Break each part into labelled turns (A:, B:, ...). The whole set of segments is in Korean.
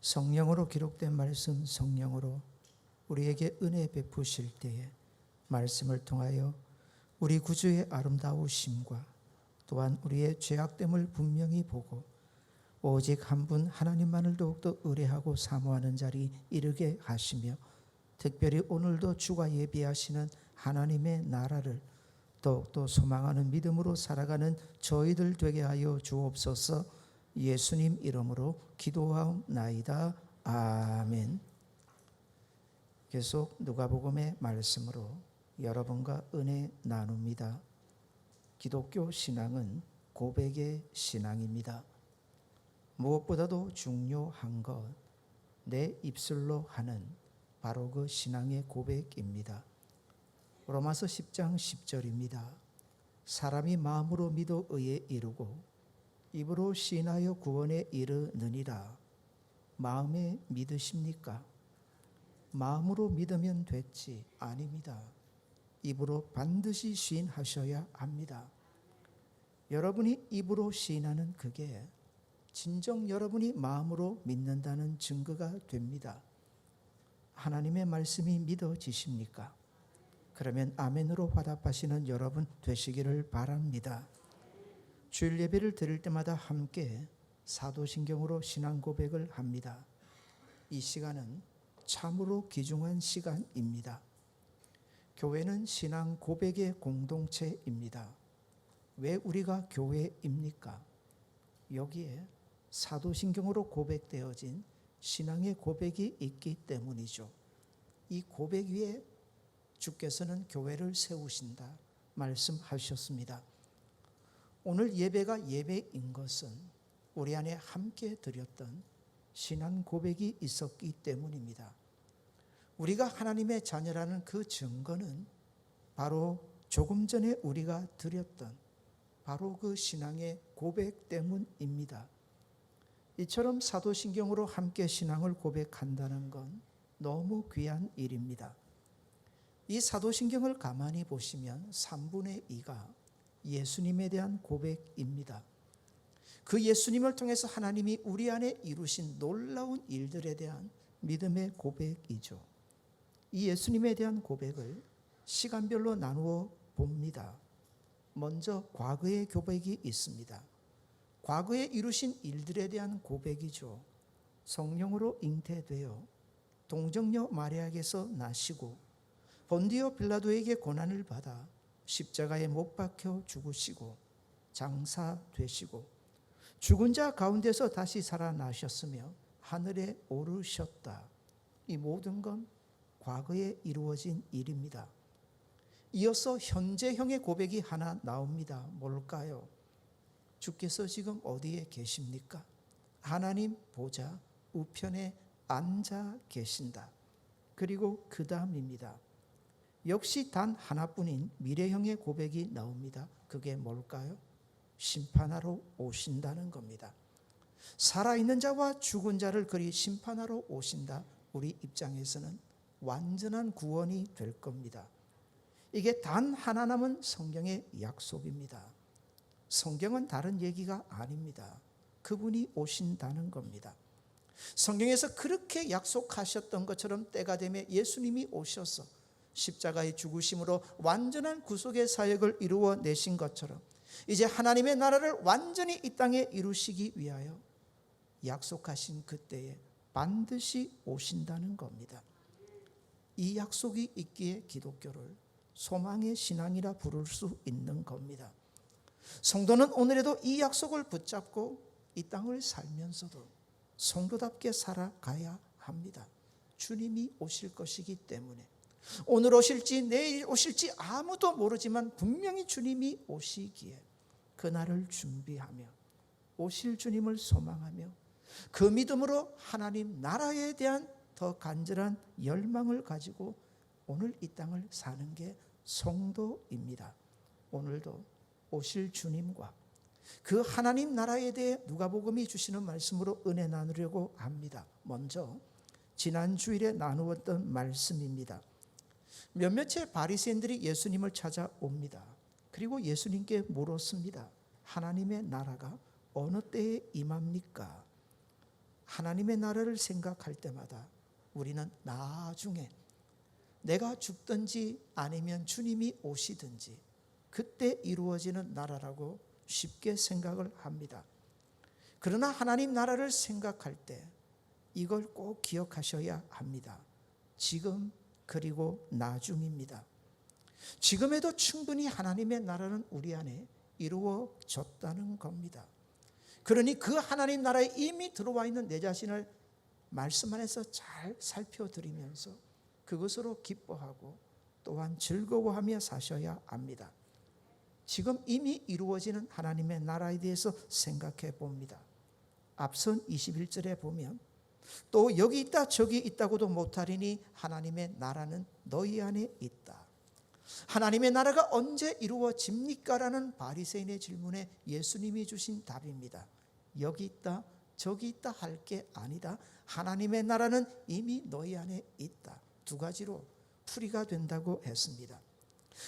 A: 성령으로 기록된 말씀, 성령으로 우리에게 은혜 베푸실 때에 말씀을 통하여 우리 구주의 아름다우심과 또한 우리의 죄악됨을 분명히 보고 오직 한 분 하나님만을 더욱더 의뢰하고 사모하는 자리 이르게 하시며, 특별히 오늘도 주가 예비하시는 하나님의 나라를 더욱더 소망하는 믿음으로 살아가는 저희들 되게 하여 주옵소서. 예수님 이름으로 기도하옵나이다. 아멘. 계속 누가복음의 말씀으로 여러분과 은혜 나눕니다. 기독교 신앙은 고백의 신앙입니다. 무엇보다도 중요한 것, 내 입술로 하는 바로 그 신앙의 고백입니다. 로마서 10장 10절입니다. 사람이 마음으로 믿어 의에 이르고 입으로 시인하여 구원에 이르느니라. 마음에 믿으십니까? 마음으로 믿으면 됐지. 아닙니다. 입으로 반드시 시인하셔야 합니다. 여러분이 입으로 시인하는 그게 진정 여러분이 마음으로 믿는다는 증거가 됩니다. 하나님의 말씀이 믿어지십니까? 그러면 아멘으로 화답하시는 여러분 되시기를 바랍니다. 주일 예배를 드릴 때마다 함께 사도신경으로 신앙 고백을 합니다. 이 시간은 참으로 귀중한 시간입니다. 교회는 신앙 고백의 공동체입니다. 왜 우리가 교회입니까? 여기에 사도신경으로 고백되어진 신앙의 고백이 있기 때문이죠. 이 고백 위에 주께서는 교회를 세우신다 말씀하셨습니다. 오늘 예배가 예배인 것은 우리 안에 함께 드렸던 신앙 고백이 있었기 때문입니다. 우리가 하나님의 자녀라는 그 증거는 바로 조금 전에 우리가 드렸던 바로 그 신앙의 고백 때문입니다. 이처럼 사도신경으로 함께 신앙을 고백한다는 건 너무 귀한 일입니다. 이 사도신경을 가만히 보시면 3분의 2가 예수님에 대한 고백입니다. 그 예수님을 통해서 하나님이 우리 안에 이루신 놀라운 일들에 대한 믿음의 고백이죠. 이 예수님에 대한 고백을 시간별로 나누어 봅니다. 먼저 과거의 고백이 있습니다. 과거에 이루신 일들에 대한 고백이죠. 성령으로 잉태되어 동정녀 마리아에게서 나시고 본디오 빌라도에게 고난을 받아 십자가에 못 박혀 죽으시고 장사되시고 죽은 자 가운데서 다시 살아나셨으며 하늘에 오르셨다. 이 모든 건 과거에 이루어진 일입니다. 이어서 현재형의 고백이 하나 나옵니다. 뭘까요? 주께서 지금 어디에 계십니까? 하나님 보좌 우편에 앉아 계신다. 그리고 그 다음입니다. 역시 단 하나뿐인 미래형의 고백이 나옵니다. 그게 뭘까요? 심판하러 오신다는 겁니다. 살아있는 자와 죽은 자를 그리 심판하러 오신다. 우리 입장에서는 완전한 구원이 될 겁니다. 이게 단 하나 남은 성경의 약속입니다. 성경은 다른 얘기가 아닙니다. 그분이 오신다는 겁니다. 성경에서 그렇게 약속하셨던 것처럼 때가 되면 예수님이 오셔서 십자가의 죽으심으로 완전한 구속의 사역을 이루어내신 것처럼 이제 하나님의 나라를 완전히 이 땅에 이루시기 위하여 약속하신 그때에 반드시 오신다는 겁니다. 이 약속이 있기에 기독교를 소망의 신앙이라 부를 수 있는 겁니다. 성도는 오늘에도 이 약속을 붙잡고 이 땅을 살면서도 성도답게 살아가야 합니다. 주님이 오실 것이기 때문에 오늘 오실지 내일 오실지 아무도 모르지만 분명히 주님이 오시기에 그날을 준비하며 오실 주님을 소망하며 그 믿음으로 하나님 나라에 대한 더 간절한 열망을 가지고 오늘 이 땅을 사는 게 성도입니다. 오늘도 오실 주님과 그 하나님 나라에 대해 누가복음이 주시는 말씀으로 은혜 나누려고 합니다. 먼저 지난 주일에 나누었던 말씀입니다. 몇몇의 바리새인들이 예수님을 찾아옵니다. 그리고 예수님께 물었습니다. 하나님의 나라가 어느 때에 임합니까? 하나님의 나라를 생각할 때마다 우리는 나중에 내가 죽든지 아니면 주님이 오시든지 그때 이루어지는 나라라고 쉽게 생각을 합니다. 그러나 하나님 나라를 생각할 때 이걸 꼭 기억하셔야 합니다. 지금 그리고 나중입니다. 지금에도 충분히 하나님의 나라는 우리 안에 이루어졌다는 겁니다. 그러니 그 하나님 나라에 이미 들어와 있는 내 자신을 말씀 안에서 잘 살펴드리면서 그것으로 기뻐하고 또한 즐거워하며 사셔야 합니다. 지금 이미 이루어지는 하나님의 나라에 대해서 생각해 봅니다. 앞선 21절에 보면 또 여기 있다 저기 있다고도 못하리니 하나님의 나라는 너희 안에 있다. 하나님의 나라가 언제 이루어집니까? 라는 바리새인의 질문에 예수님이 주신 답입니다. 여기 있다 저기 있다 할 게 아니다. 하나님의 나라는 이미 너희 안에 있다. 두 가지로 풀이가 된다고 했습니다.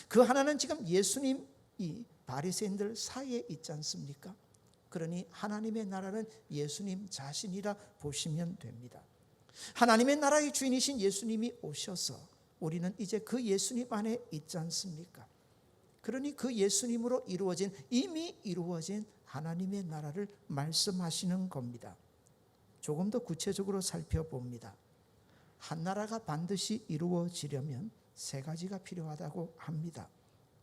A: 그 하나는 지금 예수님이 바리새인들 사이에 있지 않습니까? 그러니 하나님의 나라는 예수님 자신이라 보시면 됩니다. 하나님의 나라의 주인이신 예수님이 오셔서 우리는 이제 그 예수님 안에 있지 않습니까? 그러니 그 예수님으로 이미 이루어진 하나님의 나라를 말씀하시는 겁니다. 조금 더 구체적으로 살펴봅니다. 한 나라가 반드시 이루어지려면 세 가지가 필요하다고 합니다.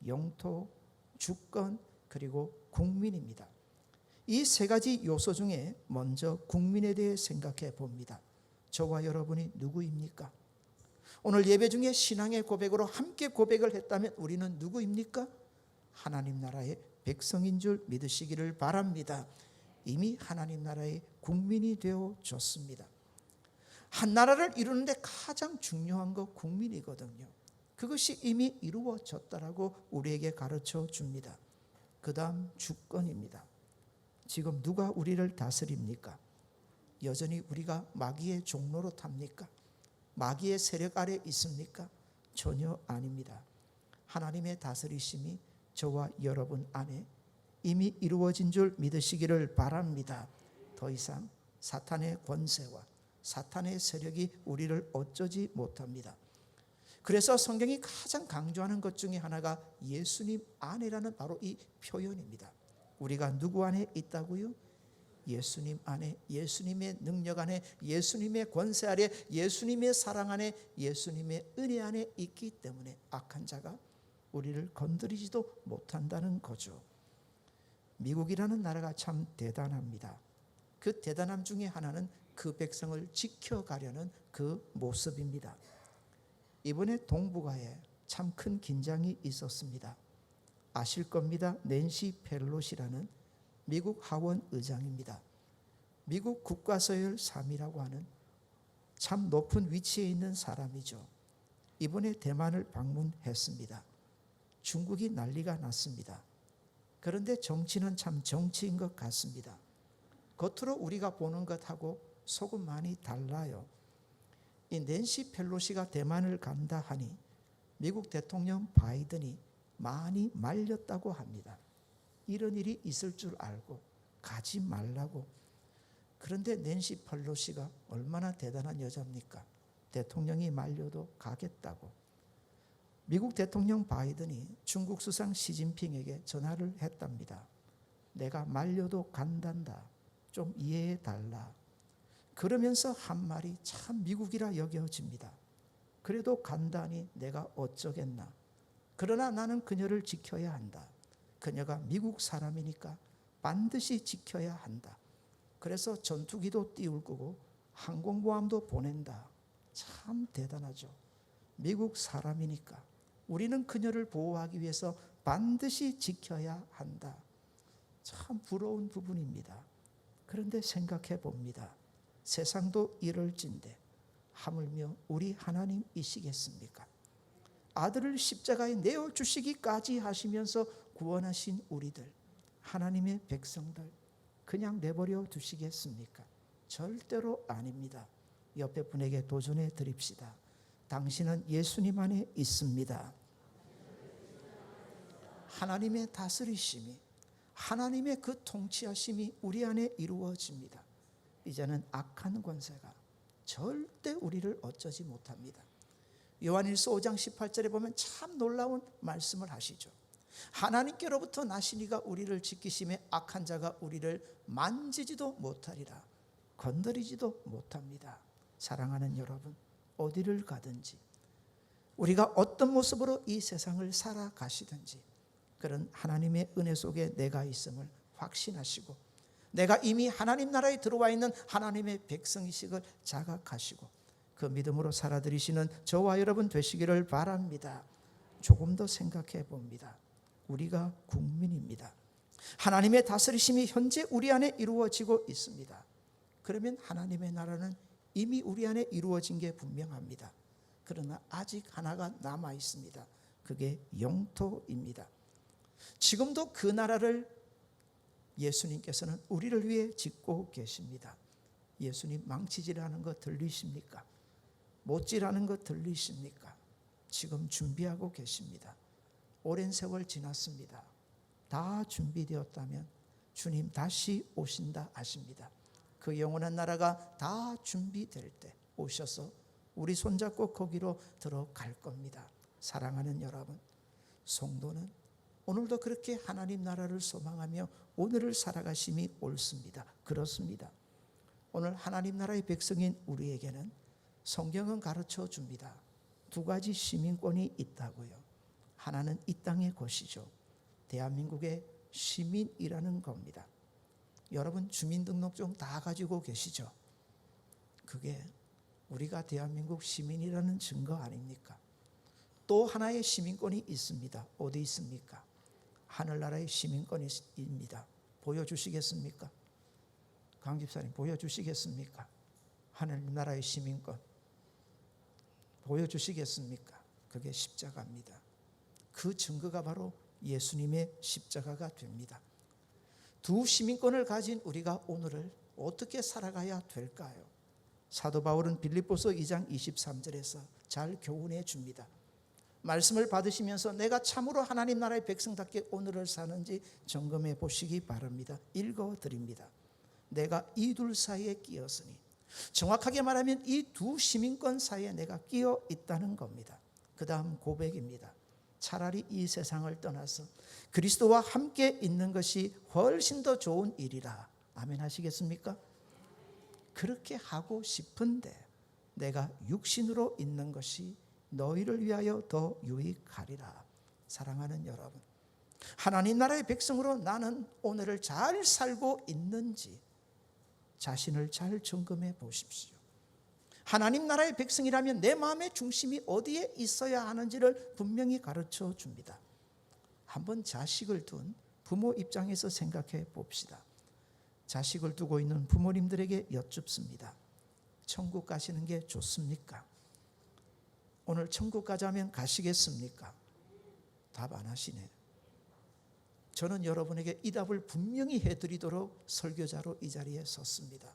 A: 영토, 주권, 그리고 국민입니다. 이 세 가지 요소 중에 먼저 국민에 대해 생각해 봅니다. 저와 여러분이 누구입니까? 오늘 예배 중에 신앙의 고백으로 함께 고백을 했다면 우리는 누구입니까? 하나님 나라의 백성인 줄 믿으시기를 바랍니다. 이미 하나님 나라의 국민이 되어졌습니다. 한 나라를 이루는데 가장 중요한 것 국민이거든요. 그것이 이미 이루어졌다라고 우리에게 가르쳐 줍니다. 그 다음 주권입니다. 지금 누가 우리를 다스립니까? 여전히 우리가 마귀의 종로로 탑니까? 마귀의 세력 아래 있습니까? 전혀 아닙니다. 하나님의 다스리심이 저와 여러분 안에 이미 이루어진 줄 믿으시기를 바랍니다. 더 이상 사탄의 권세와 사탄의 세력이 우리를 어쩌지 못합니다. 그래서 성경이 가장 강조하는 것 중에 하나가 예수님 안에라는 바로 이 표현입니다. 우리가 누구 안에 있다고요? 예수님 안에, 예수님의 능력 안에, 예수님의 권세 아래, 예수님의 사랑 안에, 예수님의 은혜 안에 있기 때문에 악한 자가 우리를 건드리지도 못한다는 거죠. 미국이라는 나라가 참 대단합니다. 그 대단함 중에 하나는 그 백성을 지켜가려는 그 모습입니다. 이번에 동북아에 참 큰 긴장이 있었습니다. 아실 겁니다. 낸시 펠로시라는 미국 하원 의장입니다. 미국 국가서열 3위라고 하는 참 높은 위치에 있는 사람이죠. 이번에 대만을 방문했습니다. 중국이 난리가 났습니다. 그런데 정치는 참 정치인 것 같습니다. 겉으로 우리가 보는 것하고 속은 많이 달라요. 이 낸시 펠로시가 대만을 간다 하니 미국 대통령 바이든이 많이 말렸다고 합니다. 이런 일이 있을 줄 알고 가지 말라고. 그런데 낸시 펠로시가 얼마나 대단한 여자입니까? 대통령이 말려도 가겠다고. 미국 대통령 바이든이 중국 수상 시진핑에게 전화를 했답니다. 내가 말려도 간단다. 좀 이해해 달라. 그러면서 한 말이 참 미국이라 여겨집니다. 그래도 간다니 내가 어쩌겠나. 그러나 나는 그녀를 지켜야 한다. 그녀가 미국 사람이니까 반드시 지켜야 한다. 그래서 전투기도 띄울 거고 항공모함도 보낸다. 참 대단하죠. 미국 사람이니까 우리는 그녀를 보호하기 위해서 반드시 지켜야 한다. 참 부러운 부분입니다. 그런데 생각해 봅니다. 세상도 이럴진데 하물며 우리 하나님이시겠습니까? 아들을 십자가에 내어주시기까지 하시면서 구원하신 우리들, 하나님의 백성들 그냥 내버려 두시겠습니까? 절대로 아닙니다. 옆에 분에게 도전해 드립시다. 당신은 예수님 안에 있습니다. 하나님의 다스리심이, 하나님의 그 통치하심이 우리 안에 이루어집니다. 이제는 악한 권세가 절대 우리를 어쩌지 못합니다. 요한일서 5장 18절에 보면 참 놀라운 말씀을 하시죠. 하나님께로부터 나신 이가 우리를 지키심에 악한 자가 우리를 만지지도 못하리라. 건드리지도 못합니다. 사랑하는 여러분, 어디를 가든지 우리가 어떤 모습으로 이 세상을 살아가시든지 그런 하나님의 은혜 속에 내가 있음을 확신하시고 내가 이미 하나님 나라에 들어와 있는 하나님의 백성이식을 자각하시고 그 믿음으로 살아들이시는 저와 여러분 되시기를 바랍니다. 조금 더 생각해 봅니다. 우리가 국민입니다. 하나님의 다스리심이 현재 우리 안에 이루어지고 있습니다. 그러면 하나님의 나라는 이미 우리 안에 이루어진 게 분명합니다. 그러나 아직 하나가 남아 있습니다. 그게 영토입니다. 지금도 그 나라를 예수님께서는 우리를 위해 짓고 계십니다. 예수님 망치질하는 거 들리십니까? 못질하는 거 들리십니까? 지금 준비하고 계십니다. 오랜 세월 지났습니다. 다 준비되었다면 주님 다시 오신다 하십니다. 그 영원한 나라가 다 준비될 때 오셔서 우리 손잡고 거기로 들어갈 겁니다. 사랑하는 여러분, 성도는 오늘도 그렇게 하나님 나라를 소망하며 오늘을 살아가심이 옳습니다. 그렇습니다. 오늘 하나님 나라의 백성인 우리에게는 성경은 가르쳐 줍니다. 두 가지 시민권이 있다고요. 하나는 이 땅의 것이죠. 대한민국의 시민이라는 겁니다. 여러분 주민등록증 다 가지고 계시죠? 그게 우리가 대한민국 시민이라는 증거 아닙니까? 또 하나의 시민권이 있습니다. 어디 있습니까? 하늘나라의 시민권입니다. 보여주시겠습니까? 강 집사님 보여주시겠습니까? 하늘나라의 시민권 보여주시겠습니까? 그게 십자가입니다. 그 증거가 바로 예수님의 십자가가 됩니다. 두 시민권을 가진 우리가 오늘을 어떻게 살아가야 될까요? 사도 바울은 빌립보서 2장 23절에서 잘 교훈해 줍니다. 말씀을 받으시면서 내가 참으로 하나님 나라의 백성답게 오늘을 사는지 점검해 보시기 바랍니다. 읽어드립니다. 내가 이 둘 사이에 끼었으니, 정확하게 말하면 이 두 시민권 사이에 내가 끼어 있다는 겁니다. 그 다음 고백입니다. 차라리 이 세상을 떠나서 그리스도와 함께 있는 것이 훨씬 더 좋은 일이라. 아멘 하시겠습니까? 그렇게 하고 싶은데 내가 육신으로 있는 것이 너희를 위하여 더 유익하리라. 사랑하는 여러분, 하나님 나라의 백성으로 나는 오늘을 잘 살고 있는지 자신을 잘 점검해 보십시오. 하나님 나라의 백성이라면 내 마음의 중심이 어디에 있어야 하는지를 분명히 가르쳐 줍니다. 한번 자식을 둔 부모 입장에서 생각해 봅시다. 자식을 두고 있는 부모님들에게 여쭙습니다. 천국 가시는 게 좋습니까? 오늘 천국 가자면 가시겠습니까? 답 안 하시네. 저는 여러분에게 이 답을 분명히 해드리도록 설교자로 이 자리에 섰습니다.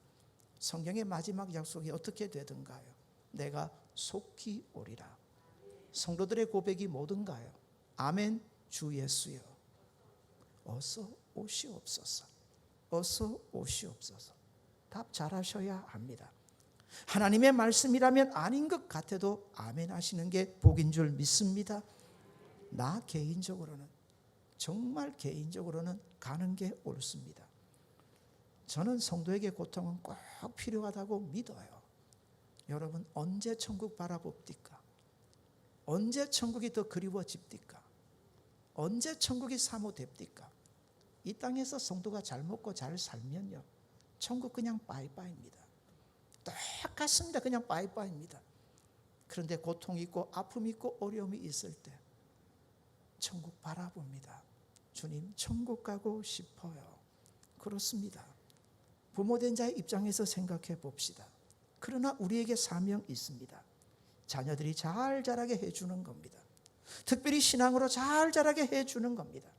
A: 성경의 마지막 약속이 어떻게 되든가요? 내가 속히 오리라. 성도들의 고백이 뭐든가요? 아멘. 주 예수여 어서 오시옵소서. 어서 오시옵소서. 답 잘하셔야 합니다. 하나님의 말씀이라면 아닌 것 같아도 아멘 하시는 게 복인 줄 믿습니다. 나 개인적으로는, 정말 개인적으로는 가는 게 옳습니다. 저는 성도에게 고통은 꼭 필요하다고 믿어요. 여러분 언제 천국 바라봅니까? 언제 천국이 더 그리워집니까? 언제 천국이 사모됩니까? 이 땅에서 성도가 잘 먹고 잘 살면요, 천국 그냥 빠이빠이입니다. 똑같습니다. 그냥 빠이빠이입니다. 그런데 고통이 있고 아픔이 있고 어려움이 있을 때 천국 바라봅니다. 주님 천국 가고 싶어요. 그렇습니다. 부모된 자의 입장에서 생각해 봅시다. 그러나 우리에게 사명이 있습니다. 자녀들이 잘 자라게 해주는 겁니다. 특별히 신앙으로 잘 자라게 해주는 겁니다.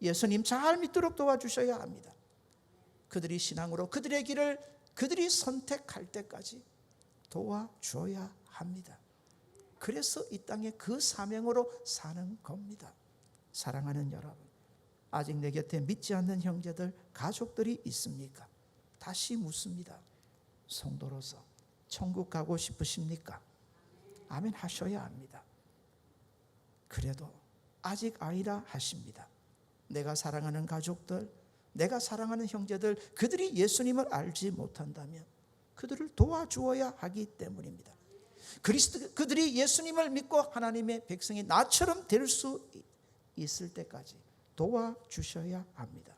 A: 예수님 잘 믿도록 도와주셔야 합니다. 그들이 신앙으로 그들의 길을 그들이 선택할 때까지 도와줘야 합니다. 그래서 이 땅에 그 사명으로 사는 겁니다. 사랑하는 여러분, 아직 내 곁에 믿지 않는 형제들, 가족들이 있습니까? 다시 묻습니다. 성도로서 천국 가고 싶으십니까? 아멘 하셔야 합니다. 그래도 아직 아니라 하십니다. 내가 사랑하는 가족들, 내가 사랑하는 형제들, 그들이 예수님을 알지 못한다면 그들을 도와주어야 하기 때문입니다. 그들이 예수님을 믿고 하나님의 백성이 나처럼 될 수 있을 때까지 도와주셔야 합니다.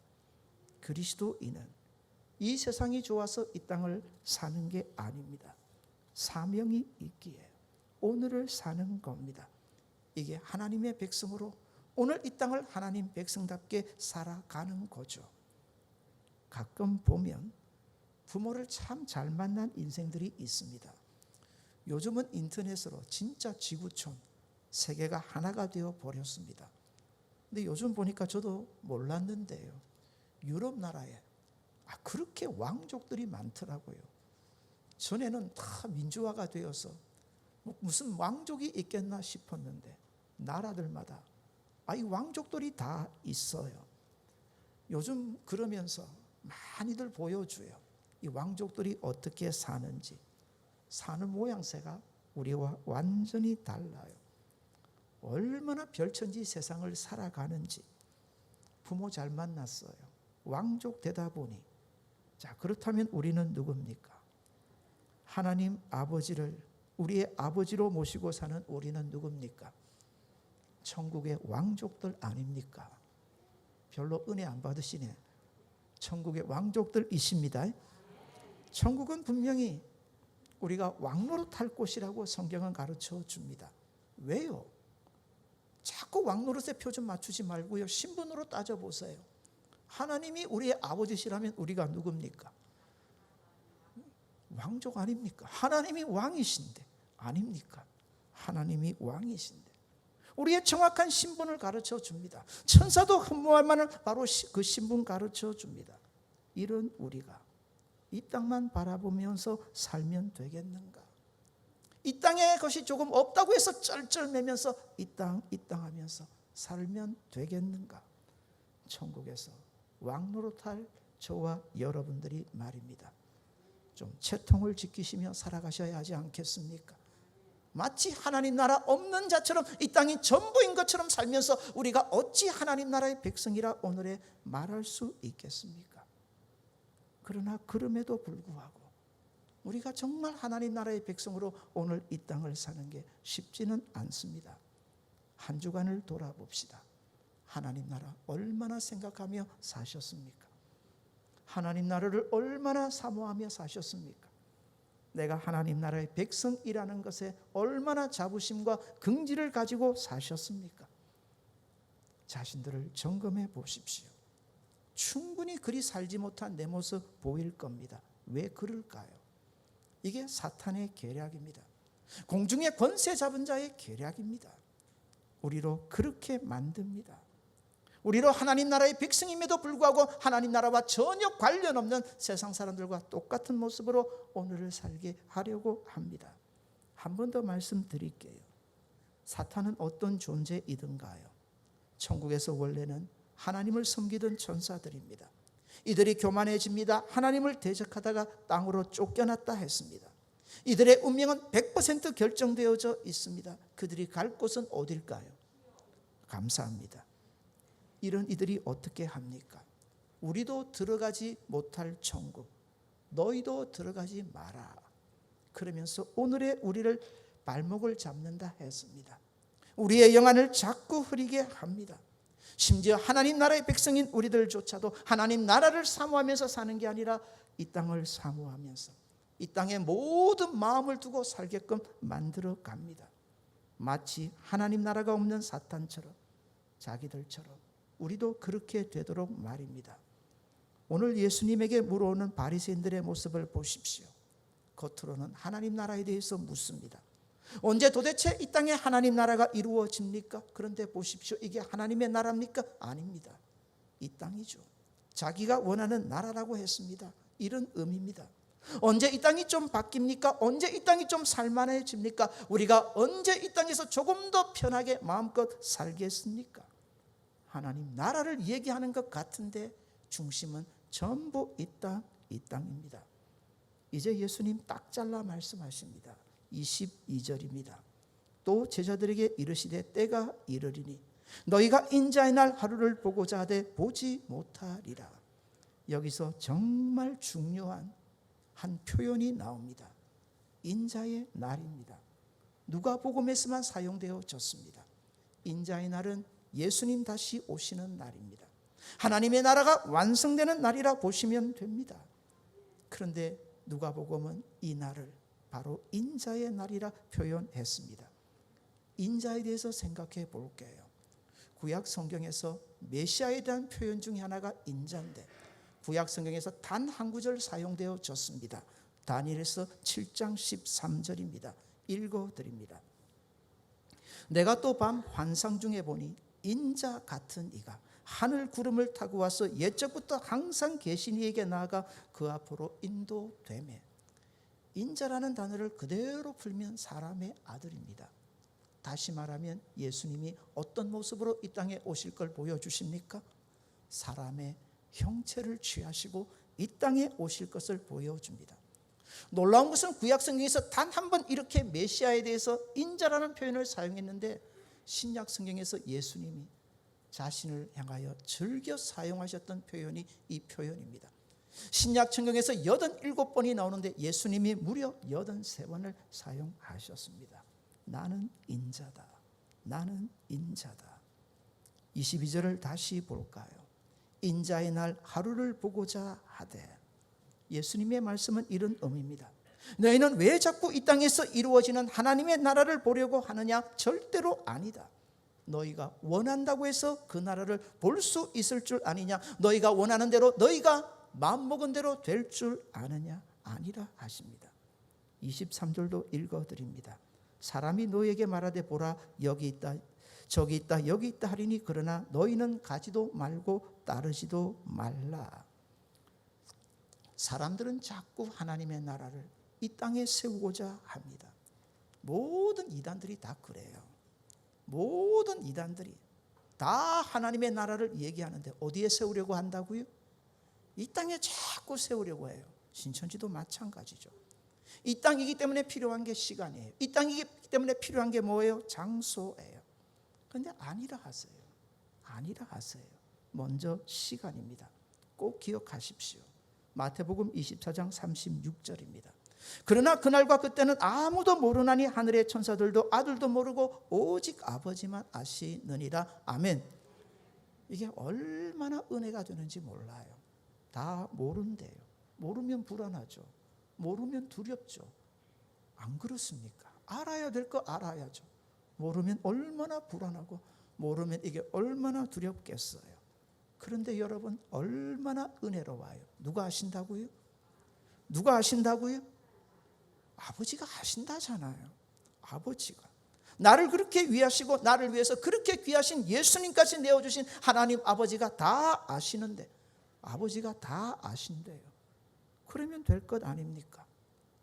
A: 그리스도인은 이 세상이 좋아서 이 땅을 사는 게 아닙니다. 사명이 있기에 오늘을 사는 겁니다. 이게 하나님의 백성으로 오늘 이 땅을 하나님 백성답게 살아가는 거죠. 가끔 보면 부모를 참 잘 만난 인생들이 있습니다. 요즘은 인터넷으로 진짜 지구촌 세계가 하나가 되어 버렸습니다. 근데 요즘 보니까 저도 몰랐는데요, 유럽 나라에 그렇게 왕족들이 많더라고요. 전에는 다 민주화가 되어서 무슨 왕족이 있겠나 싶었는데 나라들마다 이 왕족들이 다 있어요. 요즘 그러면서 많이들 보여줘요. 이 왕족들이 어떻게 사는지. 사는 모양새가 우리와 완전히 달라요. 얼마나 별천지 세상을 살아가는지. 부모 잘 만났어요. 왕족 되다 보니, 자, 그렇다면 우리는 누굽니까? 하나님 아버지를 우리의 아버지로 모시고 사는 우리는 누굽니까? 천국의 왕족들 아닙니까? 별로 은혜 안 받으시네. 천국의 왕족들이십니다. 천국은 분명히 우리가 왕노릇할 곳이라고 성경은 가르쳐 줍니다. 왜요? 자꾸 왕노릇에 표준 맞추지 말고요, 신분으로 따져보세요. 하나님이 우리의 아버지시라면 우리가 누굽니까? 왕족 아닙니까? 하나님이 왕이신데 아닙니까? 하나님이 왕이신데 우리의 정확한 신분을 가르쳐 줍니다. 천사도 흠모할 만한 바로 그 신분 가르쳐 줍니다. 이런 우리가 이 땅만 바라보면서 살면 되겠는가? 이 땅에 것이 조금 없다고 해서 쩔쩔매면서 이 땅 하면서 살면 되겠는가? 천국에서 왕노릇할 저와 여러분들이 말입니다. 좀 채통을 지키시며 살아가셔야 하지 않겠습니까? 마치 하나님 나라 없는 자처럼 이 땅이 전부인 것처럼 살면서 우리가 어찌 하나님 나라의 백성이라 오늘에 말할 수 있겠습니까? 그러나 그럼에도 불구하고 우리가 정말 하나님 나라의 백성으로 오늘 이 땅을 사는 게 쉽지는 않습니다. 한 주간을 돌아봅시다. 하나님 나라 얼마나 생각하며 사셨습니까? 하나님 나라를 얼마나 사모하며 사셨습니까? 내가 하나님 나라의 백성이라는 것에 얼마나 자부심과 긍지를 가지고 사셨습니까? 자신들을 점검해 보십시오. 충분히 그리 살지 못한 내 모습 보일 겁니다. 왜 그럴까요? 이게 사탄의 계략입니다. 공중의 권세 잡은 자의 계략입니다. 우리로 그렇게 만듭니다. 우리로 하나님 나라의 백성임에도 불구하고 하나님 나라와 전혀 관련 없는 세상 사람들과 똑같은 모습으로 오늘을 살게 하려고 합니다. 한 번 더 말씀드릴게요. 사탄은 어떤 존재이든가요, 천국에서 원래는 하나님을 섬기던 천사들입니다. 이들이 교만해집니다. 하나님을 대적하다가 땅으로 쫓겨났다 했습니다. 이들의 운명은 100% 결정되어져 있습니다. 그들이 갈 곳은 어딜까요? 감사합니다. 이런 이들이 어떻게 합니까? 우리도 들어가지 못할 천국, 너희도 들어가지 마라. 그러면서 오늘의 우리를 발목을 잡는다 했습니다. 우리의 영안을 자꾸 흐리게 합니다. 심지어 하나님 나라의 백성인 우리들조차도 하나님 나라를 사모하면서 사는 게 아니라 이 땅을 사모하면서 이 땅에 모든 마음을 두고 살게끔 만들어 갑니다. 마치 하나님 나라가 없는 사탄처럼, 자기들처럼 우리도 그렇게 되도록 말입니다. 오늘 예수님에게 물어오는 바리새인들의 모습을 보십시오. 겉으로는 하나님 나라에 대해서 묻습니다. 언제 도대체 이 땅에 하나님 나라가 이루어집니까? 그런데 보십시오. 이게 하나님의 나라입니까? 아닙니다. 이 땅이죠. 자기가 원하는 나라라고 했습니다. 이런 의미입니다. 언제 이 땅이 좀 바뀝니까? 언제 이 땅이 좀 살만해집니까? 우리가 언제 이 땅에서 조금 더 편하게 마음껏 살겠습니까? 하나님 나라를 얘기하는 것 같은데 중심은 전부 이 땅입니다. 이제 예수님 딱 잘라 말씀하십니다. 22절입니다. 또 제자들에게 이르시되 때가 이르리니 너희가 인자의 날 하루를 보고자 하되 보지 못하리라. 여기서 정말 중요한 한 표현이 나옵니다. 인자의 날입니다. 누가복음에서만 사용되어졌습니다. 인자의 날은 예수님 다시 오시는 날입니다. 하나님의 나라가 완성되는 날이라 보시면 됩니다. 그런데 누가복음은 이 날을 바로 인자의 날이라 표현했습니다. 인자에 대해서 생각해 볼게요. 구약 성경에서 메시아에 대한 표현 중에 하나가 인자인데 구약 성경에서 단 한 구절 사용되어졌습니다. 다니엘서 7장 13절입니다. 읽어드립니다. 내가 또 밤 환상 중에 보니 인자 같은 이가 하늘 구름을 타고 와서 옛적부터 항상 계신 이에게 나아가 그 앞으로 인도되매. 인자라는 단어를 그대로 풀면 사람의 아들입니다. 다시 말하면 예수님이 어떤 모습으로 이 땅에 오실 걸 보여주십니까? 사람의 형체를 취하시고 이 땅에 오실 것을 보여줍니다. 놀라운 것은 구약 성경에서 단 한 번 이렇게 메시아에 대해서 인자라는 표현을 사용했는데 신약 성경에서 예수님이 자신을 향하여 즐겨 사용하셨던 표현이 이 표현입니다. 신약 성경에서 87번이 나오는데 예수님이 무려 83번을 사용하셨습니다. 나는 인자다. 나는 인자다. 22절을 다시 볼까요? 인자의 날 하루를 보고자 하되. 예수님의 말씀은 이런 의미입니다. 너희는 왜 자꾸 이 땅에서 이루어지는 하나님의 나라를 보려고 하느냐? 절대로 아니다. 너희가 원한다고 해서 그 나라를 볼 수 있을 줄 아느냐? 너희가 원하는 대로 너희가 마음먹은 대로 될 줄 아느냐? 아니라 하십니다. 23절도 읽어드립니다. 사람이 너희에게 말하되 보라 여기 있다 저기 있다 여기 있다 하리니 그러나 너희는 가지도 말고 따르지도 말라. 사람들은 자꾸 하나님의 나라를 이 땅에 세우고자 합니다. 모든 이단들이 다 그래요. 모든 이단들이 다 하나님의 나라를 얘기하는데 어디에 세우려고 한다고요? 이 땅에 자꾸 세우려고 해요. 신천지도 마찬가지죠. 이 땅이기 때문에 필요한 게 시간이에요. 이 땅이기 때문에 필요한 게 뭐예요? 장소예요. 그런데 아니라 하세요. 아니라 하세요. 먼저 시간입니다. 꼭 기억하십시오. 마태복음 24장 36절입니다. 그러나 그날과 그때는 아무도 모르나니 하늘의 천사들도 아들도 모르고 오직 아버지만 아시느니라. 아멘. 이게 얼마나 은혜가 되는지 몰라요. 다 모른대요. 모르면 불안하죠. 모르면 두렵죠. 안 그렇습니까? 알아야 될 거 알아야죠. 모르면 얼마나 불안하고 모르면 이게 얼마나 두렵겠어요. 그런데 여러분 얼마나 은혜로워요. 누가 아신다고요? 누가 아신다고요? 아버지가 아신다잖아요. 아버지가 나를 그렇게 위하시고 나를 위해서 그렇게 귀하신 예수님까지 내어주신 하나님 아버지가 다 아시는데 아버지가 다 아신대요. 그러면 될 것 아닙니까?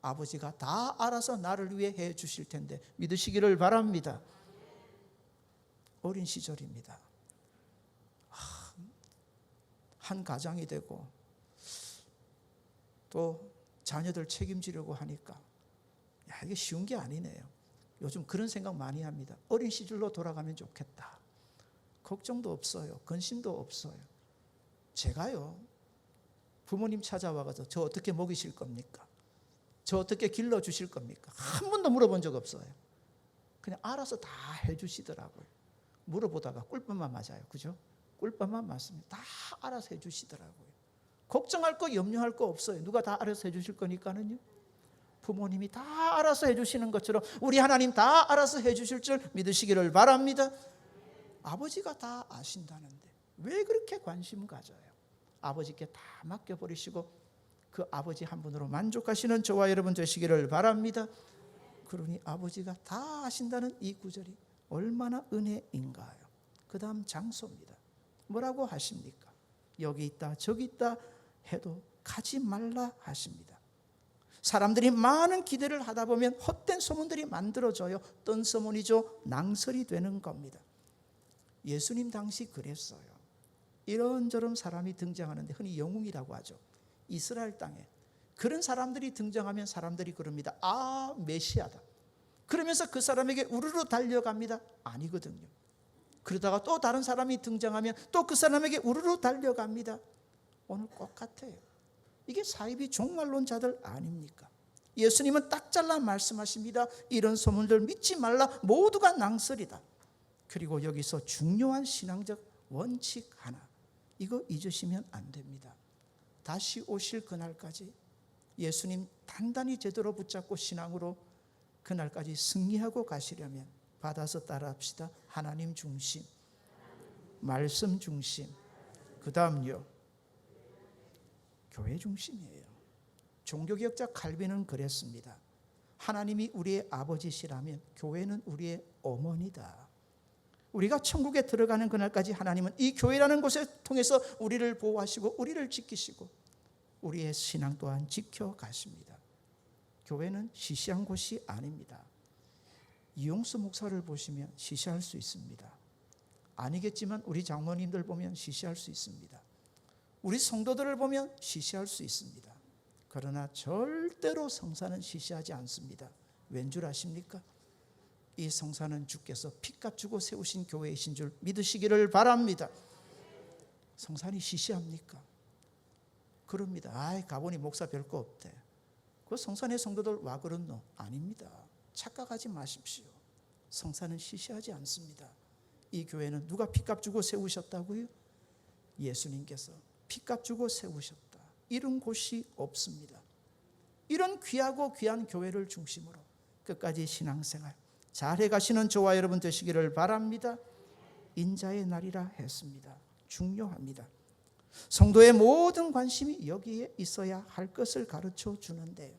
A: 아버지가 다 알아서 나를 위해 해 주실 텐데 믿으시기를 바랍니다. 어린 시절입니다. 한 가장이 되고 또 자녀들 책임지려고 하니까 야, 이게 쉬운 게 아니네요. 요즘 그런 생각 많이 합니다. 어린 시절로 돌아가면 좋겠다. 걱정도 없어요. 근심도 없어요. 제가요 부모님 찾아와서 저 어떻게 먹이실 겁니까? 저 어떻게 길러주실 겁니까? 한 번도 물어본 적 없어요. 그냥 알아서 다 해주시더라고요. 물어보다가 꿀밤만 맞아요. 그죠? 꿀밤만 맞습니다. 다 알아서 해주시더라고요. 걱정할 거 염려할 거 없어요. 누가 다 알아서 해주실 거니까는요. 부모님이 다 알아서 해주시는 것처럼 우리 하나님 다 알아서 해주실 줄 믿으시기를 바랍니다. 아버지가 다 아신다는데 왜 그렇게 관심 가져요? 아버지께 다 맡겨버리시고 그 아버지 한 분으로 만족하시는 저와 여러분 되시기를 바랍니다. 그러니 아버지가 다 아신다는 이 구절이 얼마나 은혜인가요? 그 다음 장소입니다. 뭐라고 하십니까? 여기 있다 저기 있다 해도 가지 말라 하십니다. 사람들이 많은 기대를 하다 보면 헛된 소문들이 만들어져요. 떤 소문이죠? 낭설이 되는 겁니다. 예수님 당시 그랬어요. 이런저런 사람이 등장하는데 흔히 영웅이라고 하죠. 이스라엘 땅에 그런 사람들이 등장하면 사람들이 그럽니다. 아, 메시아다. 그러면서 그 사람에게 우르르 달려갑니다. 아니거든요. 그러다가 또 다른 사람이 등장하면 또 그 사람에게 우르르 달려갑니다. 오늘 똑같아요. 이게 사이비 종말론자들 아닙니까? 예수님은 딱 잘라 말씀하십니다. 이런 소문들 믿지 말라. 모두가 낭설이다. 그리고 여기서 중요한 신앙적 원칙 하나, 이거 잊으시면 안 됩니다. 다시 오실 그날까지 예수님 단단히 제대로 붙잡고 신앙으로 그날까지 승리하고 가시려면 받아서 따라합시다. 하나님 중심, 말씀 중심, 그 다음요 교회 중심이에요. 종교개혁자 칼빈은 그랬습니다. 하나님이 우리의 아버지시라면 교회는 우리의 어머니다. 우리가 천국에 들어가는 그날까지 하나님은 이 교회라는 곳을 통해서 우리를 보호하시고 우리를 지키시고 우리의 신앙 또한 지켜가십니다. 교회는 시시한 곳이 아닙니다. 이용수 목사를 보시면 시시할 수 있습니다. 아니겠지만 우리 장로님들 보면 시시할 수 있습니다. 우리 성도들을 보면 시시할 수 있습니다. 그러나 절대로 성사는 시시하지 않습니다. 왠 줄 아십니까? 이 성사는 주께서 피값 주고 세우신 교회이신 줄 믿으시기를 바랍니다. 성산이 시시합니까? 그럽니다. 아이, 가보니 목사 별거 없대. 그 성산의 성도들 와 그렇노? 아닙니다. 착각하지 마십시오. 성산은 시시하지 않습니다. 이 교회는 누가 피값 주고 세우셨다고요? 예수님께서 피값 주고 세우셨다. 이런 곳이 없습니다. 이런 귀하고 귀한 교회를 중심으로 끝까지 신앙생활 잘해 가시는 저와 여러분 되시기를 바랍니다. 인자의 날이라 했습니다. 중요합니다. 성도의 모든 관심이 여기에 있어야 할 것을 가르쳐 주는데요.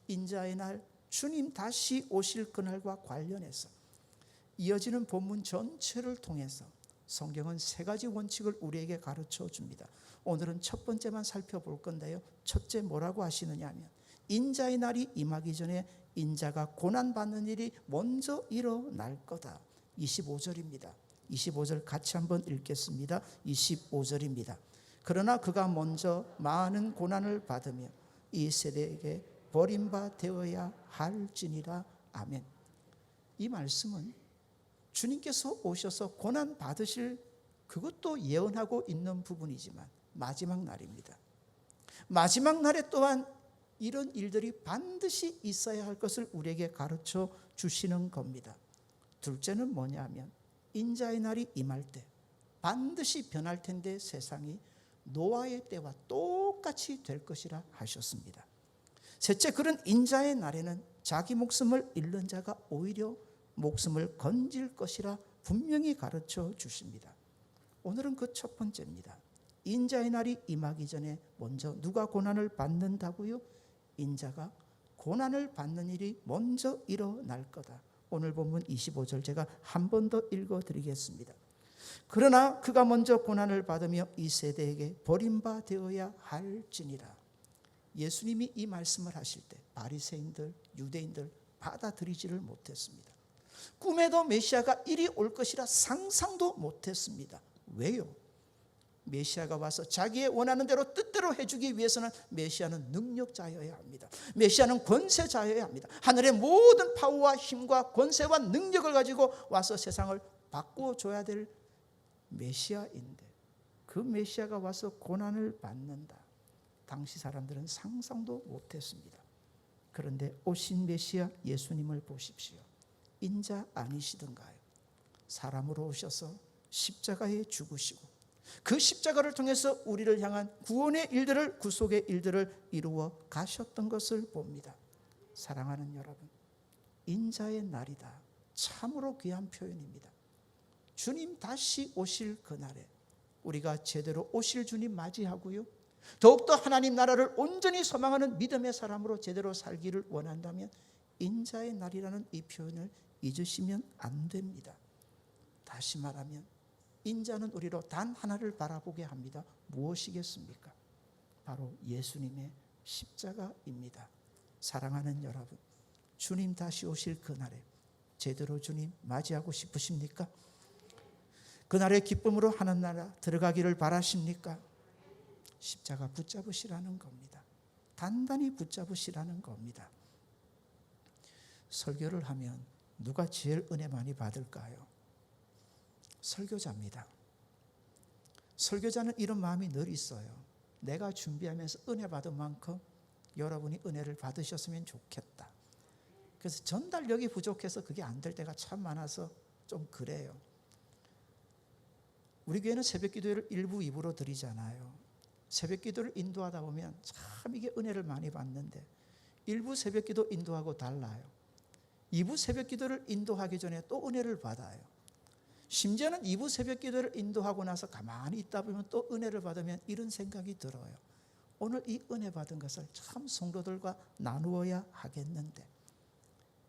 A: 인자의 날, 주님 다시 오실 그날과 관련해서 이어지는 본문 전체를 통해서 성경은 세 가지 원칙을 우리에게 가르쳐 줍니다. 오늘은 첫 번째만 살펴볼 건데요. 첫째 뭐라고 하시느냐 하면 인자의 날이 임하기 전에 인자가 고난받는 일이 먼저 일어날 거다. 25절입니다. 25절 같이 한번 읽겠습니다. 25절입니다. 그러나 그가 먼저 많은 고난을 받으며 이 세대에게 버림받아야 할지니라. 아멘. 이 말씀은 주님께서 오셔서 고난 받으실 그것도 예언하고 있는 부분이지만 마지막 날입니다. 마지막 날에 또한 이런 일들이 반드시 있어야 할 것을 우리에게 가르쳐 주시는 겁니다. 둘째는 뭐냐면 인자의 날이 임할 때 반드시 변할 텐데 세상이 노아의 때와 똑같이 될 것이라 하셨습니다. 셋째, 그런 인자의 날에는 자기 목숨을 잃는 자가 오히려 목숨을 건질 것이라 분명히 가르쳐 주십니다. 오늘은 그 첫 번째입니다. 인자의 날이 임하기 전에 먼저 누가 고난을 받는다고요? 인자가 고난을 받는 일이 먼저 일어날 거다. 오늘 본문 25절 제가 한 번 더 읽어드리겠습니다. 그러나 그가 먼저 고난을 받으며 이 세대에게 버림받아야 할지니라. 예수님이 이 말씀을 하실 때 바리새인들, 유대인들 받아들이지를 못했습니다. 꿈에도 메시아가 이리 올 것이라 상상도 못했습니다. 왜요? 메시아가 와서 자기의 원하는 대로 뜻대로 해주기 위해서는 메시아는 능력자여야 합니다. 메시아는 권세자여야 합니다. 하늘의 모든 파워와 힘과 권세와 능력을 가지고 와서 세상을 바꿔줘야 될 메시아인데 그 메시아가 와서 고난을 받는다. 당시 사람들은 상상도 못했습니다. 그런데 오신 메시아 예수님을 보십시오. 인자 아니시던가요? 사람으로 오셔서 십자가에 죽으시고 그 십자가를 통해서 우리를 향한 구원의 일들을, 구속의 일들을 이루어 가셨던 것을 봅니다. 사랑하는 여러분, 인자의 날이다. 참으로 귀한 표현입니다. 주님 다시 오실 그날에 우리가 제대로 오실 주님 맞이하고요, 더욱더 하나님 나라를 온전히 소망하는 믿음의 사람으로 제대로 살기를 원한다면 인자의 날이라는 이 표현을 잊으시면 안 됩니다. 다시 말하면 인자는 우리로 단 하나를 바라보게 합니다. 무엇이겠습니까? 바로 예수님의 십자가입니다. 사랑하는 여러분, 주님 다시 오실 그날에 제대로 주님 맞이하고 싶으십니까? 그날의 기쁨으로 하늘나라 들어가기를 바라십니까? 십자가 붙잡으시라는 겁니다. 단단히 붙잡으시라는 겁니다. 설교를 하면 누가 제일 은혜 많이 받을까요? 설교자입니다. 설교자는 이런 마음이 늘 있어요. 내가 준비하면서 은혜 받은 만큼 여러분이 은혜를 받으셨으면 좋겠다. 그래서 전달력이 부족해서 그게 안 될 때가 참 많아서 좀 그래요. 우리 교회는 새벽 기도를 1부, 2부로 드리잖아요. 새벽 기도를 인도하다 보면 참 이게 은혜를 많이 받는데 1부 새벽 기도 인도하고 달라요. 2부 새벽 기도를 인도하기 전에 또 은혜를 받아요. 심지어는 2부 새벽 기도를 인도하고 나서 가만히 있다 보면 또 은혜를 받으면 이런 생각이 들어요. 오늘 이 은혜 받은 것을 참 성도들과 나누어야 하겠는데,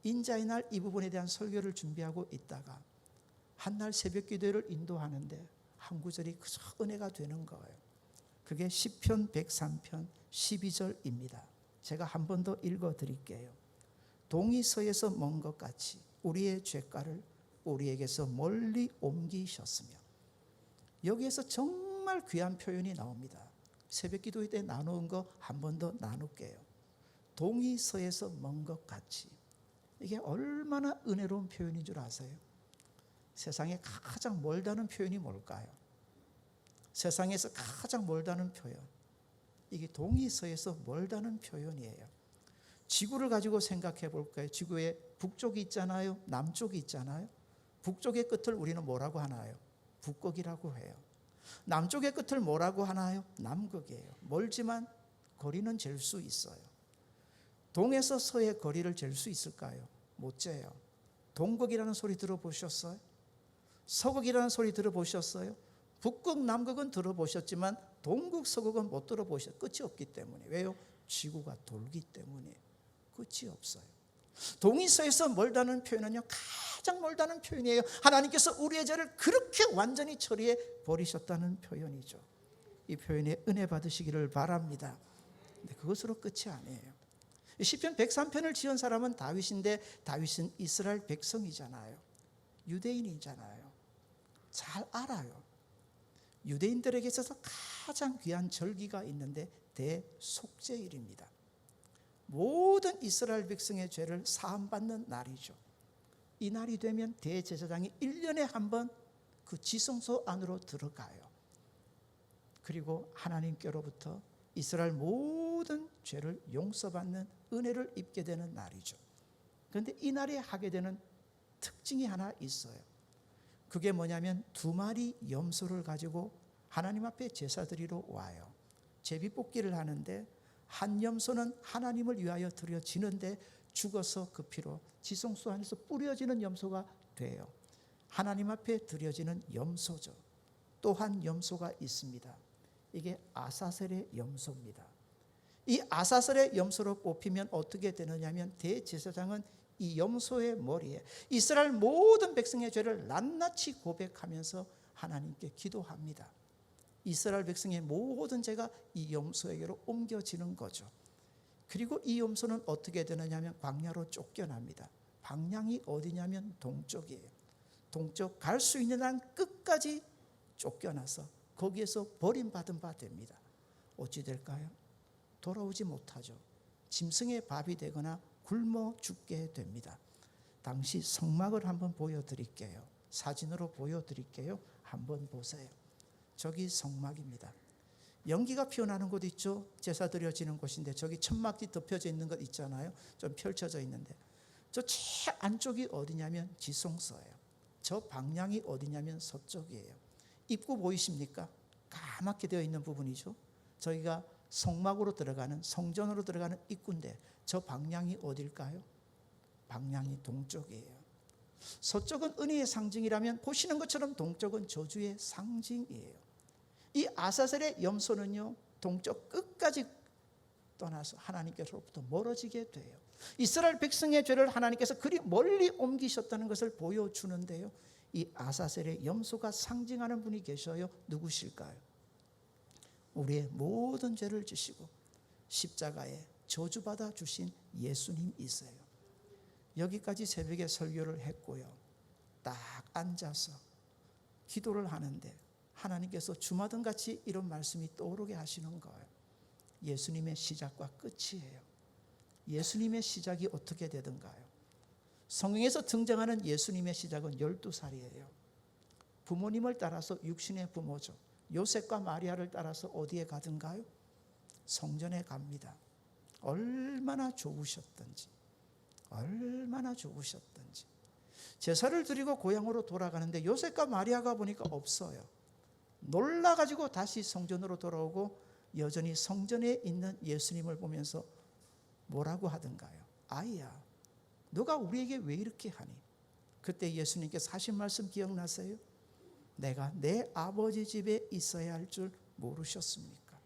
A: 인자의 날 이 부분에 대한 설교를 준비하고 있다가 한날 새벽 기도를 인도하는데 한 구절이 그저 은혜가 되는 거예요. 그게 시편 103편 12절입니다. 제가 한 번 더 읽어드릴게요. 동이 서에서 먼 것 같이 우리의 죄가를 우리에게서 멀리 옮기셨으며. 여기에서 정말 귀한 표현이 나옵니다. 새벽 기도 때 나누는 거 한 번 더 나눌게요. 동이 서에서 먼 것 같이. 이게 얼마나 은혜로운 표현인 줄 아세요? 세상에 가장 멀다는 표현이 뭘까요? 세상에서 가장 멀다는 표현, 이게 동이 서에서 멀다는 표현이에요. 지구를 가지고 생각해 볼까요? 지구에 북쪽이 있잖아요, 남쪽이 있잖아요. 북쪽의 끝을 우리는 뭐라고 하나요? 북극이라고 해요. 남쪽의 끝을 뭐라고 하나요? 남극이에요. 멀지만 거리는 잴 수 있어요. 동에서 서의 거리를 잴 수 있을까요? 못 재요. 동극이라는 소리 들어보셨어요? 서극이라는 소리 들어보셨어요? 북극, 남극은 들어보셨지만 동극, 서극은 못 들어보셨어요. 끝이 없기 때문에. 왜요? 지구가 돌기 때문에 끝이 없어요. 동이 서에서 멀다는 표현은요, 가장 멀다는 표현이에요. 하나님께서 우리의 죄를 그렇게 완전히 처리해 버리셨다는 표현이죠. 이 표현에 은혜 받으시기를 바랍니다. 근데 그것으로 끝이 아니에요. 시편 103편을 지은 사람은 다윗인데 다윗은 이스라엘 백성이잖아요. 유대인이잖아요. 잘 알아요. 유대인들에게 있어서 가장 귀한 절기가 있는데 대속죄일입니다. 모든 이스라엘 백성의 죄를 사함받는 날이죠. 이 날이 되면 대제사장이 1년에 한 번 그 지성소 안으로 들어가요. 그리고 하나님께로부터 이스라엘 모든 죄를 용서받는 은혜를 입게 되는 날이죠. 그런데 이 날에 하게 되는 특징이 하나 있어요. 그게 뭐냐면 2마리 염소를 가지고 하나님 앞에 제사 드리러 와요. 제비뽑기를 하는데 한 염소는 하나님을 위하여 드려지는데 죽어서 그 피로 지성소 안에서 뿌려지는 염소가 돼요. 하나님 앞에 드려지는 염소죠. 또 한 염소가 있습니다. 이게 아사셀의 염소입니다. 이 아사셀의 염소로 뽑히면 어떻게 되느냐면 대제사장은 이 염소의 머리에 이스라엘 모든 백성의 죄를 낱낱이 고백하면서 하나님께 기도합니다. 이스라엘 백성의 모든 죄가 이 염소에게로 옮겨지는 거죠. 그리고 이 염소는 어떻게 되느냐면 광야로 쫓겨납니다. 방향이 어디냐면 동쪽이에요. 동쪽 갈 수 있는 한 끝까지 쫓겨나서 거기에서 버림받은 바 됩니다. 어찌 될까요? 돌아오지 못하죠. 짐승의 밥이 되거나 굶어 죽게 됩니다. 당시 성막을 한번 보여드릴게요. 사진으로 보여드릴게요. 한번 보세요. 저기 성막입니다. 연기가 피어나는 곳 있죠. 제사 드려지는 곳인데 저기 천막이 덮여져 있는 것 있잖아요. 좀 펼쳐져 있는데 저 제일 안쪽이 어디냐면 지성소예요. 저 방향이 어디냐면 서쪽이에요. 입구 보이십니까? 까맣게 되어 있는 부분이죠. 저희가 성막으로 들어가는, 성전으로 들어가는 입구인데 저 방향이 어딜까요? 방향이 동쪽이에요. 서쪽은 은혜의 상징이라면 보시는 것처럼 동쪽은 저주의 상징이에요. 이 아사셀의 염소는요, 동쪽 끝까지 떠나서 하나님께로부터 멀어지게 돼요. 이스라엘 백성의 죄를 하나님께서 그리 멀리 옮기셨다는 것을 보여주는데요, 이 아사셀의 염소가 상징하는 분이 계셔요. 누구실까요? 우리의 모든 죄를 지시고 십자가에 저주받아 주신 예수님이세요. 여기까지 새벽에 설교를 했고요, 딱 앉아서 기도를 하는데 하나님께서 주마등같이 이런 말씀이 떠오르게 하시는 거예요. 예수님의 시작과 끝이에요. 예수님의 시작이 어떻게 되던가요? 성경에서 등장하는 예수님의 시작은 12살이에요. 부모님을 따라서 육신의 부모죠. 요셉과 마리아를 따라서 어디에 가든가요? 성전에 갑니다. 얼마나 좋으셨던지, 얼마나 좋으셨던지. 제사를 드리고 고향으로 돌아가는데 요셉과 마리아가 보니까 없어요. 놀라가지고 다시 성전으로 돌아오고 여전히 성전에 있는 예수님을 보면서 뭐라고 하던가요? 아이야, 너가 우리에게 왜 이렇게 하니? 그때 예수님께서 하신 말씀 기억나세요? 내가 내 아버지 집에 있어야 할 줄 모르셨습니까?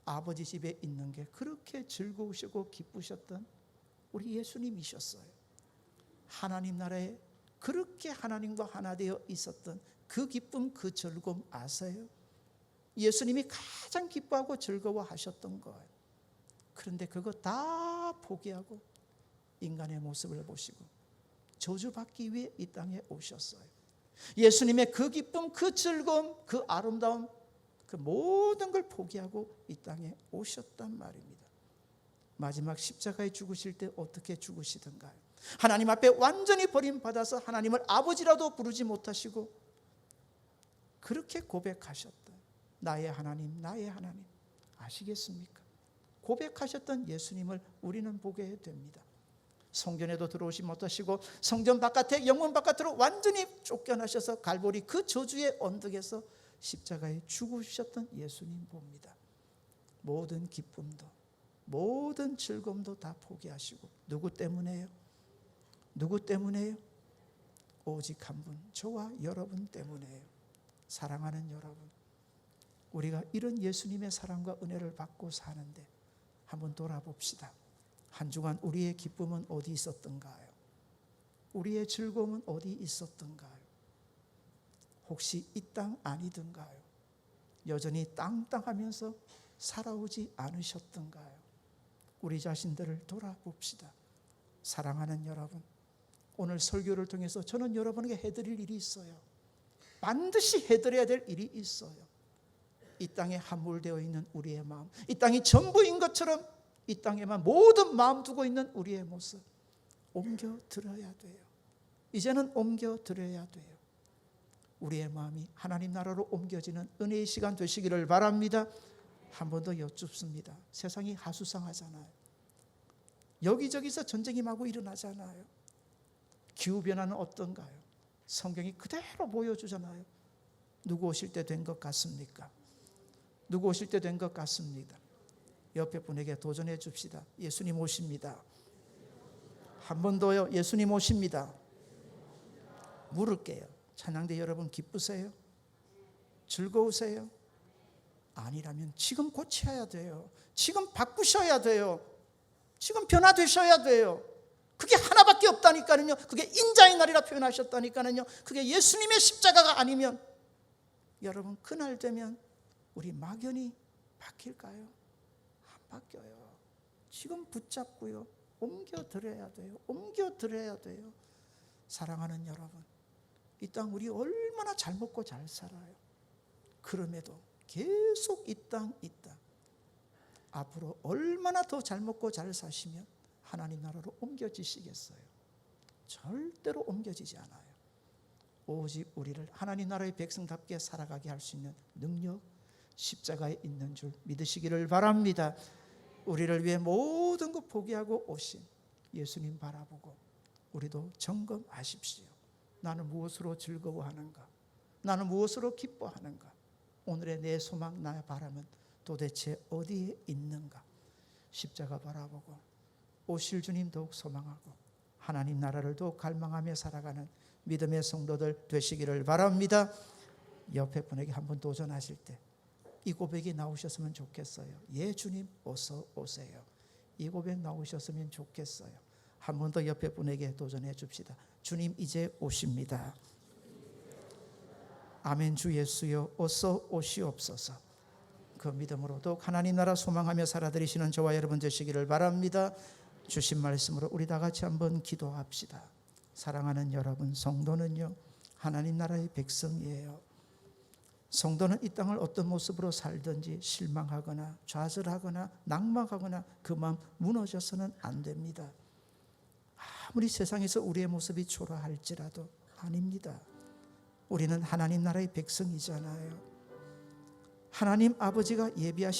A: 아버지 집에 있는 게 그렇게 즐거우시고 기쁘셨던 우리 예수님이셨어요. 하나님 나라에 그렇게 하나님과 하나 되어 있었던 그 기쁨, 그 즐거움 아세요? 예수님이 가장 기뻐하고 즐거워하셨던 거예요. 그런데 그거 다 포기하고 인간의 모습을 보시고 저주받기 위해 이 땅에 오셨어요. 예수님의 그 기쁨, 그 즐거움, 그 아름다움, 그 모든 걸 포기하고 이 땅에 오셨단 말입니다. 마지막 십자가에 죽으실 때 어떻게 죽으시던가요? 하나님 앞에 완전히 버림받아서 하나님을 아버지라도 부르지 못하시고 그렇게 고백하셨다. 나의 하나님, 나의 하나님. 아시겠습니까? 고백하셨던 예수님을 우리는 보게 됩니다. 성전에도 들어오지 못하시고 성전 바깥에, 영문 바깥으로 완전히 쫓겨나셔서 갈보리 그 저주의 언덕에서 십자가에 죽으셨던 예수님 봅니다. 모든 기쁨도, 모든 즐거움도 다 포기하시고 누구 때문에요? 누구 때문에요? 오직 한 분, 저와 여러분 때문에요. 사랑하는 여러분, 우리가 이런 예수님의 사랑과 은혜를 받고 사는데 한번 돌아봅시다. 한 주간 우리의 기쁨은 어디 있었던가요? 우리의 즐거움은 어디 있었던가요? 혹시 이 땅 아니던가요? 여전히 땅땅하면서 살아오지 않으셨던가요? 우리 자신들을 돌아봅시다. 사랑하는 여러분, 오늘 설교를 통해서 저는 여러분에게 해드릴 일이 있어요. 반드시 해드려야 될 일이 있어요. 이 땅에 함몰되어 있는 우리의 마음, 이 땅이 전부인 것처럼 이 땅에만 모든 마음 두고 있는 우리의 모습 옮겨드려야 돼요. 이제는 옮겨드려야 돼요. 우리의 마음이 하나님 나라로 옮겨지는 은혜의 시간 되시기를 바랍니다. 한 번 더 여쭙습니다. 세상이 하수상하잖아요. 여기저기서 전쟁이 마구 일어나잖아요. 기후변화는 어떤가요? 성경이 그대로 보여주잖아요. 누구 오실 때 된 것 같습니까? 누구 오실 때 된 것 같습니다. 옆에 분에게 도전해 줍시다. 예수님 오십니다. 한 번 더요. 예수님 오십니다. 물을게요. 찬양대 여러분 기쁘세요? 즐거우세요? 아니라면 지금 고쳐야 돼요. 지금 바꾸셔야 돼요. 지금 변화되셔야 돼요. 그게 하나밖에 없다니까요. 그게 인자의 날이라 표현하셨다니까요. 그게 예수님의 십자가가 아니면 여러분 그날 되면 우리 막연히 바뀔까요? 안 바뀌어요. 지금 붙잡고요. 옮겨드려야 돼요. 옮겨드려야 돼요. 사랑하는 여러분, 이 땅 우리 얼마나 잘 먹고 잘 살아요. 그럼에도 계속 이 땅 앞으로 얼마나 더 잘 먹고 잘 사시면 하나님 나라로 옮겨지시겠어요? 절대로 옮겨지지 않아요. 오직 우리를 하나님 나라의 백성답게 살아가게 할 수 있는 능력, 십자가에 있는 줄 믿으시기를 바랍니다. 우리를 위해 모든 것 포기하고 오신 예수님 바라보고 우리도 점검하십시오. 나는 무엇으로 즐거워하는가? 나는 무엇으로 기뻐하는가? 오늘의 내 소망, 나의 바람은 도대체 어디에 있는가? 십자가 바라보고 오실 주님 더욱 소망하고 하나님 나라를 더욱 갈망하며 살아가는 믿음의 성도들 되시기를 바랍니다. 옆에 분에게 한번 도전하실 때 이 고백이 나오셨으면 좋겠어요. 예 주님 어서 오세요. 이 고백 나오셨으면 좋겠어요. 한 번 더 옆에 분에게 도전해 줍시다. 주님 이제 오십니다. 아멘. 주 예수여 어서 오시옵소서. 그 믿음으로 더욱 하나님 나라 소망하며 살아드리시는 저와 여러분 되시기를 바랍니다. 주신 말씀으로 우리 다 같이 한번 기도합시다. 사랑하는 여러분, 성도는요 하나님 나라의 백성이에요. 성도는 이 땅을 어떤 모습으로 살든지 실망하거나 좌절하거나 낙망하거나 그 마음 무너져서는 안 됩니다. 아무리 세상에서 우리의 모습이 초라할지라도 아닙니다. 우리는 하나님 나라의 백성이잖아요. 하나님 아버지가 예비하신